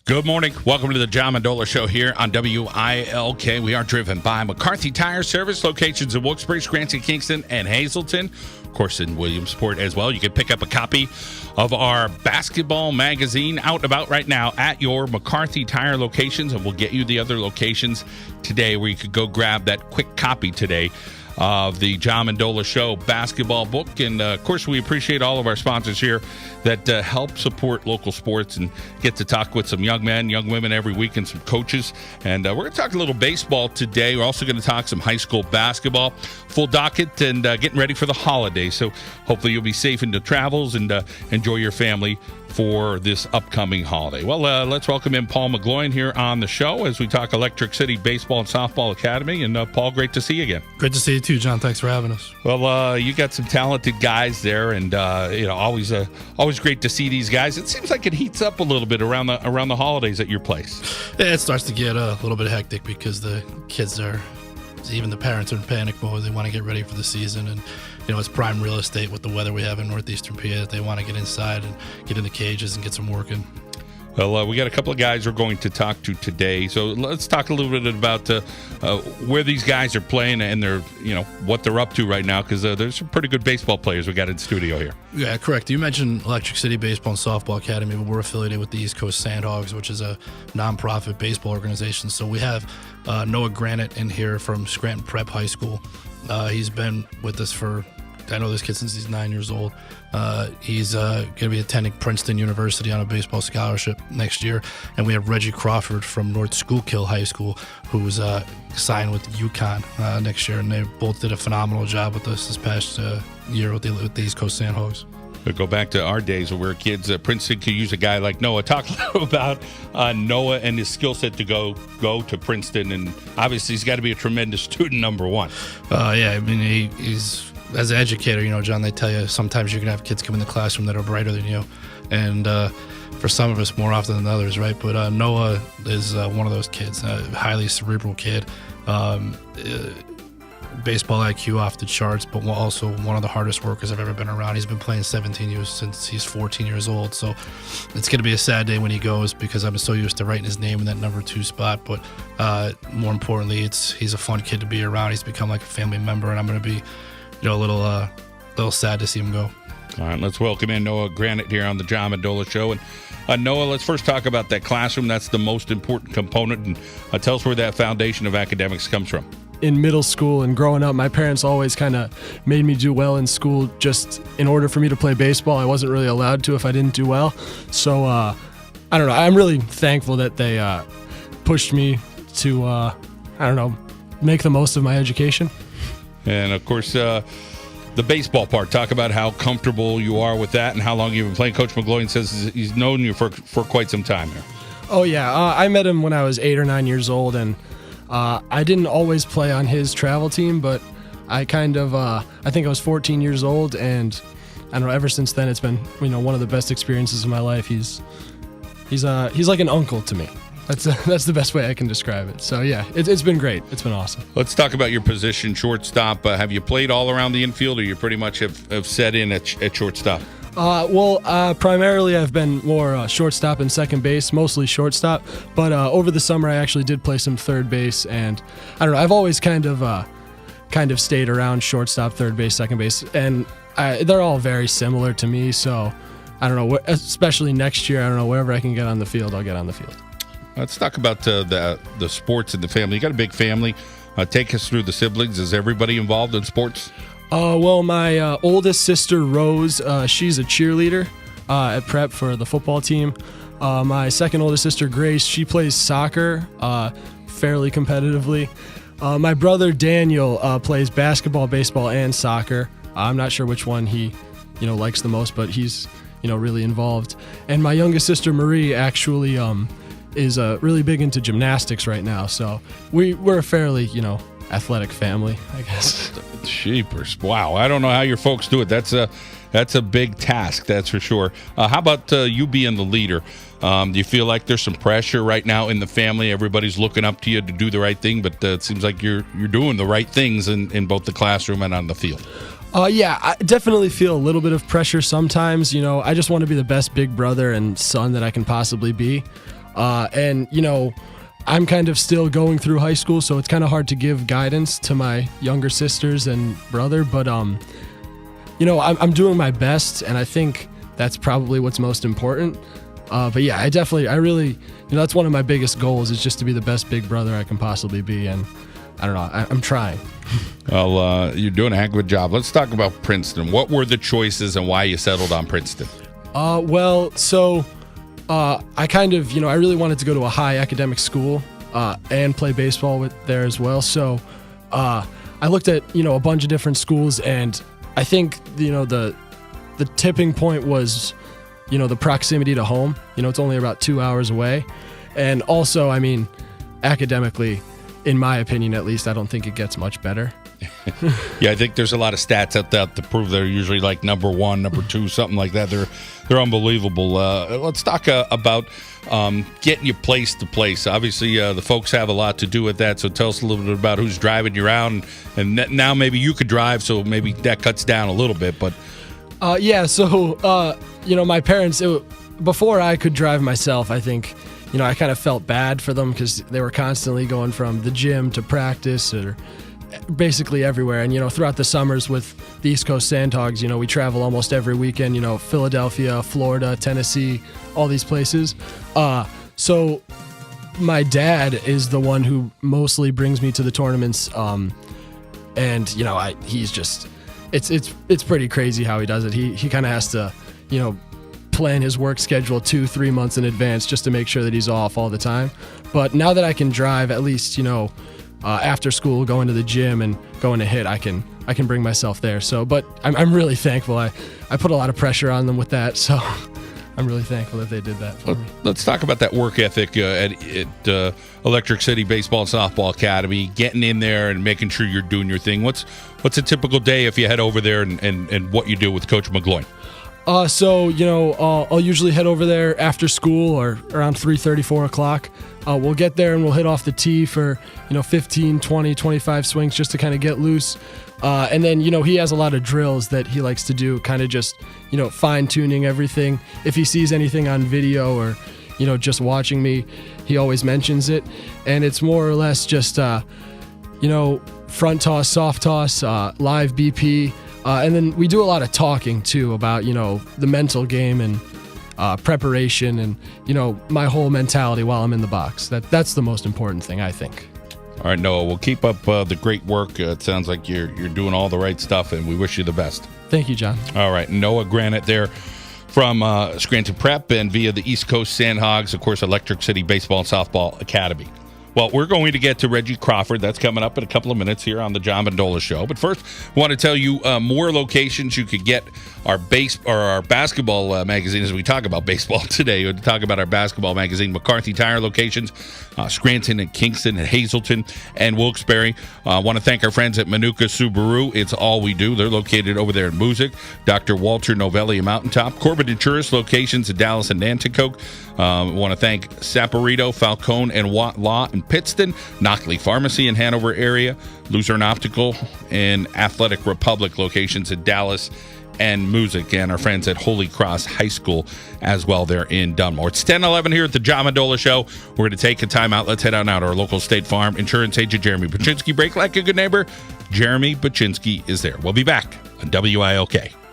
Good morning. Welcome to the John Mendola Show here on WILK. We are driven by McCarthy Tire Service, locations in Wilkes-Barre, Scranton, Kingston, and Hazleton. Of course, in Williamsport as well. You can pick up a copy of our basketball magazine out and about right now at your McCarthy Tire locations, and we'll get you the other locations today where you could go grab that quick copy today of the John Mendola Show basketball book. And, of course, we appreciate all of our sponsors here that help support local sports and get to talk with some young men, young women every week and some coaches. And we're going to talk a little baseball today. We're also going to talk some high school basketball. Full docket and getting ready for the holidays. So hopefully you'll be safe in the travels and enjoy your family for this upcoming holiday. Well, let's welcome in Paul McGloin here on the show as we talk Electric City Baseball and Softball Academy. And Paul, great to see you again. Great to see you too, John. Thanks for having us. Well, you got some talented guys there, and always great to see these guys. It seems like it heats up a little bit around the holidays at your place. Yeah, it starts to get a little bit hectic because the kids even the parents are in panic mode. They want to get ready for the season, and it's prime real estate with the weather we have in northeastern PA that they want to get inside and get in the cages and get some work in. Well, we got a couple of guys we're going to talk to today. So let's talk a little bit about where these guys are playing and their, what they're up to right now, because there's some pretty good baseball players we got in studio here. Yeah, correct. You mentioned Electric City Baseball and Softball Academy, but we're affiliated with the East Coast Sandhogs, which is a nonprofit baseball organization. So we have Noah Granet in here from Scranton Prep High School. He's been with us I know this kid since he's 9 years old. He's going to be attending Princeton University on a baseball scholarship next year. And we have Reggie Crawford from North Schuylkill High School, who's signed with UConn next year. And they both did a phenomenal job with us this past year with the East Coast Sandhogs. We'll go back to our days when we were kids. Princeton could use a guy like Noah. Talk a little about Noah and his skill set to go to Princeton. And obviously he's got to be a tremendous student, number one. Yeah, I mean, he's... As an educator, John, they tell you sometimes you can have kids come in the classroom that are brighter than you. And for some of us, more often than others, right? But Noah is one of those kids, a highly cerebral kid. Baseball IQ off the charts, but also one of the hardest workers I've ever been around. He's been playing 17 years since he's 14 years old. So it's going to be a sad day when he goes because I'm so used to writing his name in that number 2 spot. But more importantly, he's a fun kid to be around. He's become like a family member, and I'm going to be a little sad to see him go. All right, let's welcome in Noah Granet here on the John Mendola Show. And Noah, let's first talk about that classroom. That's the most important component. And tell us where that foundation of academics comes from. In middle school and growing up, my parents always kind of made me do well in school just in order for me to play baseball. I wasn't really allowed to if I didn't do well. So, I don't know. I'm really thankful that they pushed me to, make the most of my education. And, of course, the baseball part. Talk about how comfortable you are with that and how long you've been playing. Coach McGloin says he's known you for quite some time here. Oh, yeah. I met him when I was 8 or 9 years old, and I didn't always play on his travel team, but I kind of, I think I was 14 years old, and I don't know, ever since then it's been, one of the best experiences of my life. He's like an uncle to me. That's the best way I can describe it. So, yeah, it's been great. It's been awesome. Let's talk about your position, shortstop. Have you played all around the infield, or you pretty much have set in at shortstop? Primarily I've been more shortstop and second base, mostly shortstop. But over the summer I actually did play some third base, and I don't know, I've always kind of stayed around shortstop, third base, second base, and they're all very similar to me. So I don't know, especially next year, I don't know, wherever I can get on the field, I'll get on the field. Let's talk about the sports in the family. You got a big family. Take us through the siblings. Is everybody involved in sports? Well, my oldest sister, Rose, she's a cheerleader at Prep for the football team. My second oldest sister, Grace, she plays soccer fairly competitively. My brother, Daniel, plays basketball, baseball, and soccer. I'm not sure which one he likes the most, but he's really involved. And my youngest sister, Marie, actually is really big into gymnastics right now. So we're a fairly, athletic family, I guess. Sheepers. Wow. I don't know how your folks do it. That's a big task, that's for sure. How about you being the leader? Do you feel like there's some pressure right now in the family? Everybody's looking up to you to do the right thing, but it seems like you're doing the right things in both the classroom and on the field. Yeah, I definitely feel a little bit of pressure sometimes. I just want to be the best big brother and son that I can possibly be. And, I'm kind of still going through high school, so it's kind of hard to give guidance to my younger sisters and brother. But, I'm doing my best, and I think that's probably what's most important. But yeah, I really, that's one of my biggest goals is just to be the best big brother I can possibly be. And I don't know, I'm trying. Well, you're doing a heck of a job. Let's talk about Princeton. What were the choices and why you settled on Princeton? I kind of, I really wanted to go to a high academic school and play baseball there as well. So I looked at, a bunch of different schools, and I think, the tipping point was, the proximity to home. It's only about 2 hours away. And also, academically, in my opinion at least, I don't think it gets much better. Yeah, I think there's a lot of stats out there to prove they're usually like number 1, number 2, something like that. They're unbelievable. Let's talk about getting you place to place. Obviously, the folks have a lot to do with that. So tell us a little bit about who's driving you around. And now maybe you could drive, so maybe that cuts down a little bit. But my parents, before I could drive myself, I think, I kind of felt bad for them because they were constantly going from the gym to practice or basically everywhere. And, throughout the summers with the East Coast Sandhogs, we travel almost every weekend, Philadelphia, Florida, Tennessee, all these places. So my dad is the one who mostly brings me to the tournaments. And, he's just, it's pretty crazy how he does it. He kind of has to, plan his work schedule 2-3 months in advance just to make sure that he's off all the time. But now that I can drive, at least, after school, going to the gym and going to hit, I can bring myself there. So, but I'm really thankful. I put a lot of pressure on them with that. So I'm really thankful that they did that for me. Let's talk about that work ethic at Electric City Baseball and Softball Academy, getting in there and making sure you're doing your thing. What's a typical day if you head over there and what you do with Coach McGloin? I'll usually head over there after school or around 3:30, 4 o'clock. We'll get there and we'll hit off the tee for, 15, 20, 25 swings just to kind of get loose. And then, he has a lot of drills that he likes to do, kind of just, fine-tuning everything. If he sees anything on video or, just watching me, he always mentions it. And it's more or less just, front toss, soft toss, live BP. And then we do a lot of talking, too, about, the mental game and preparation and, my whole mentality while I'm in the box. That's the most important thing, I think. All right, Noah, we'll keep up the great work. It sounds like you're doing all the right stuff, and we wish you the best. Thank you, John. All right, Noah Granet there from Scranton Prep and via the East Coast Sandhogs, of course, Electric City Baseball and Softball Academy. Well, we're going to get to Reggie Crawford. That's coming up in a couple of minutes here on the John Mendola Show. But first, I want to tell you more locations you could get our basketball magazine as we talk about baseball today. We talk about our basketball magazine, McCarthy Tire locations, Scranton and Kingston and Hazleton and Wilkes-Barre. I want to thank our friends at Manuka Subaru. It's all we do. They're located over there in Moosic. Dr. Walter Novelli Mountaintop. Corbett Insurance locations in Dallas and Nanticoke. I want to thank Saporito, Falcone, and Watt Law in Pittston, Knockley Pharmacy in Hanover area, Luzerne Optical, and Athletic Republic locations in Dallas and Moosic, and our friends at Holy Cross High School as well there in Dunmore. It's 10:11 here at the John Mendola Show. We're going to take a time out. Let's head on out to our local State Farm insurance agent, Jeremy Baczynski. Break like a good neighbor. Jeremy Baczynski is there. We'll be back on WILK.